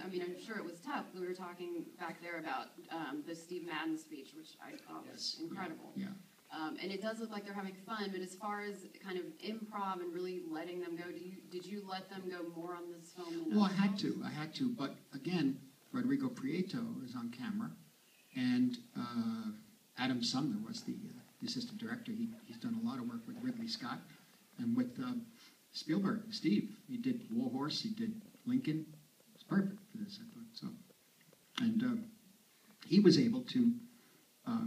I mean, I'm sure it was tough. We were talking back there about the Steve Madden speech, which I thought was incredible. Yeah. And it does look like they're having fun, but as far as kind of improv and really letting them go, did you let them go more on this film than Well, I had to, but again, Rodrigo Prieto is on camera, and Adam Sumner was the assistant director. He's done a lot of work with Ridley Scott and with Spielberg, Steve. He did War Horse, he did Lincoln. It's perfect for this, I thought. So, and he was able to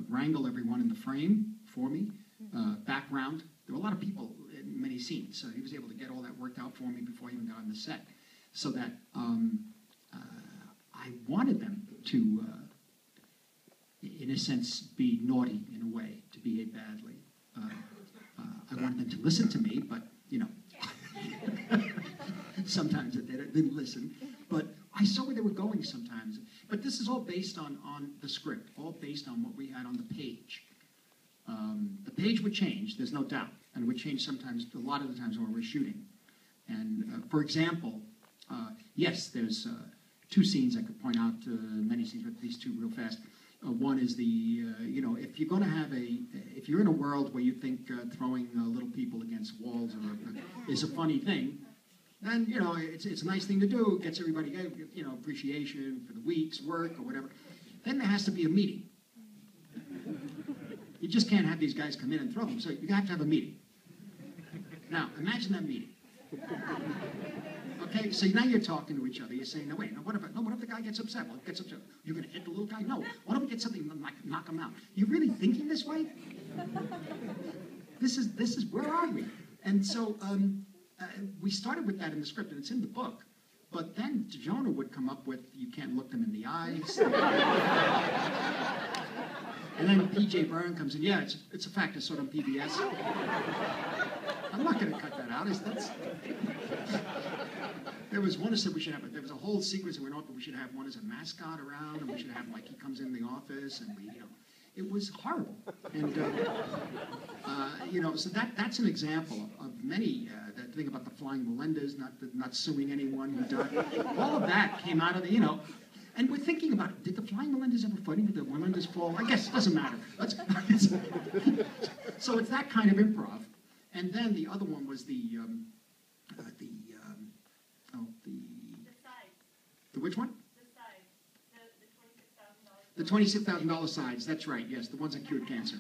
wrangle everyone in the frame for me. Background. There were a lot of people in many scenes, so he was able to get all that worked out for me before I even got on the set, so that I wanted them to, in a sense, be naughty in a way, to behave badly. I wanted them to listen to me, but, you know, sometimes they didn't listen. But I saw where they were going sometimes. But this is all based on the script, all based on what we had on the page. The page would change, there's no doubt, and it would change sometimes, a lot of the times when we're shooting. And for example, yes, there's two scenes I could point out, many scenes, but these two real fast. One is the, you know, if you're going to have if you're in a world where you think throwing little people against walls is a funny thing, then, you know, it's a nice thing to do, gets everybody, you know, appreciation for the week's work or whatever. Then there has to be a meeting. You just can't have these guys come in and throw them, so you have to have a meeting. Now, imagine that meeting. Okay, so now you're talking to each other. You're saying, no, wait, no, what if the guy gets upset? Well, gets upset. You're going to hit the little guy? No. Why don't we get something like knock him out? You're really thinking this way? This is where are we? And so we started with that in the script, and it's in the book. But then Jonah would come up with, you can't look them in the eyes. And then P.J. Byrne comes in, yeah, it's a fact, I saw it on PBS. I'm not going to cut that out. There was one that said we should have, there was a whole sequence that went off, but we should have one as a mascot around, and we should have, like, he comes in the office, and we, you know, it was horrible. And, you know, so that's an example of many, that thing about the flying Melendez, not suing anyone who died. All of that came out of the, you know, and we're thinking about it. Did the flying Melendez ever fight? Did the Melendez fall? I guess it doesn't matter. So it's that kind of improv. And then the other one was the which one? The $26,000 sides. That's right. Yes, the ones that cured cancer.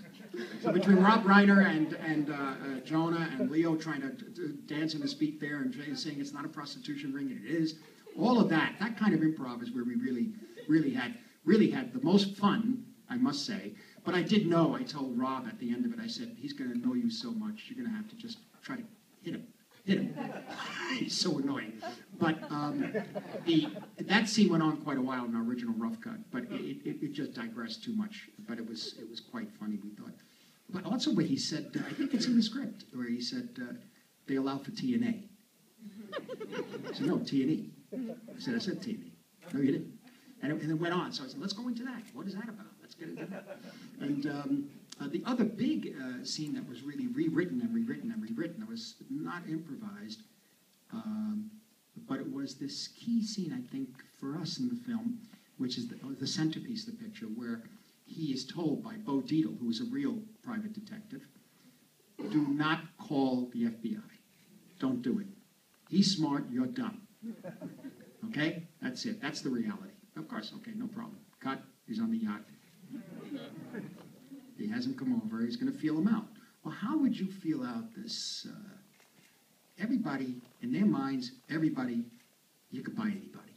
So between Rob Reiner and Jonah and Leo trying to dance in his feet there and saying it's not a prostitution ring, and it is. All of that kind of improv is where we really had the most fun, I must say. But I did know, I told Rob at the end of it, I said, he's going to annoy you so much, you're going to have to just try to hit him. He's so annoying. But that scene went on quite a while in our original rough cut, but it just digressed too much. But it was quite funny, we thought. But also where he said, I think it's in the script, where he said, they allow for T&A. I said, no, T&E. I said T&E. No, you didn't. And it went on. So I said, let's go into that. What is that about? Let's get into that. And the other big scene that was really rewritten, that was not improvised, but it was this key scene, I think, for us in the film, which is the centerpiece of the picture, where he is told by Bo Dietl, who is a real private detective, do not call the FBI. Don't do it. He's smart, you're dumb. Okay? That's it. That's the reality. Of course, okay, no problem. Cut. He's on the yacht. He hasn't come over. He's going to feel him out. Well, how would you feel out this? Everybody, in their minds, everybody, you could buy anybody.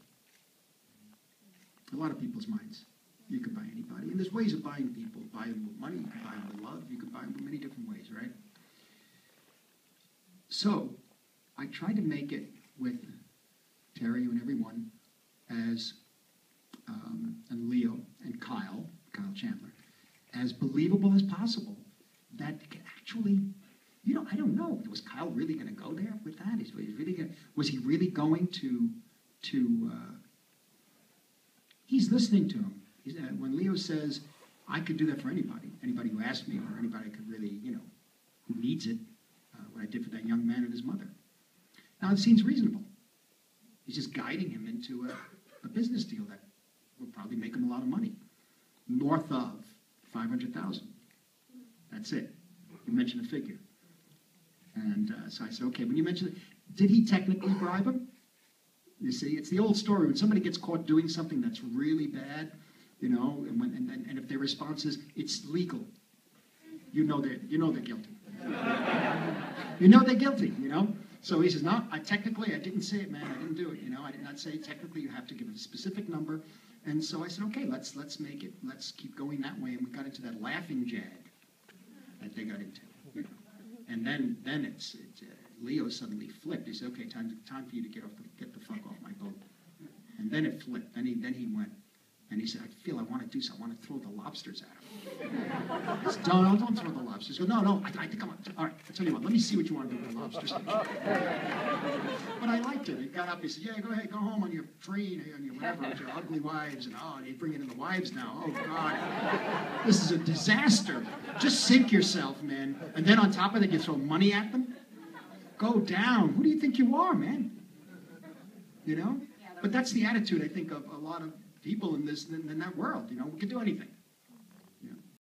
A lot of people's minds. You could buy anybody. And there's ways of buying people. Buy them with money. You can buy them with love. You can buy them with many different ways, right? So, I tried to make it with Terry and everyone as, and Leo and Kyle Chandler, as believable as possible. That actually, you know, I don't know. Was Kyle really going to go there with that? Was he really going to he's listening to him. When Leo says, I could do that for anybody who asked me, or anybody could really, you know, who needs it, what I did for that young man and his mother. Now, it seems reasonable. He's just guiding him into a business deal that will probably make him a lot of money. North of 500,000. That's it. You mentioned a figure. And so I said, okay, when you mentioned it, did he technically bribe him? You see, it's the old story. When somebody gets caught doing something that's really bad, you know, and if their response is, it's legal, you know they're guilty. You know they're guilty, you know? So he says, no, I didn't say it, man. I didn't do it, you know. I did not say it. Technically, you have to give a specific number. And so I said, okay, let's make it. Let's keep going that way. And we got into that laughing jag that they got into. You know? And then it's Leo suddenly flipped. He said, okay, time for you to get the fuck off my boat. And then it flipped. Then he went. And he said, I want to do something. I want to throw the lobsters at him. I said, don't throw the lobsters. He goes, no, I think all right, I'll tell you what, let me see what you want to do with the lobsters. But I liked it. He got up, he said, yeah, go ahead, go home on your tree, on your whatever, with your ugly wives. And they bring in the wives now. Oh, God. This is a disaster. Just sink yourself, man. And then on top of that, you throw money at them? Go down. Who do you think you are, man? You know? But that's the attitude, I think, of a lot of people in that world. You know, we can do anything.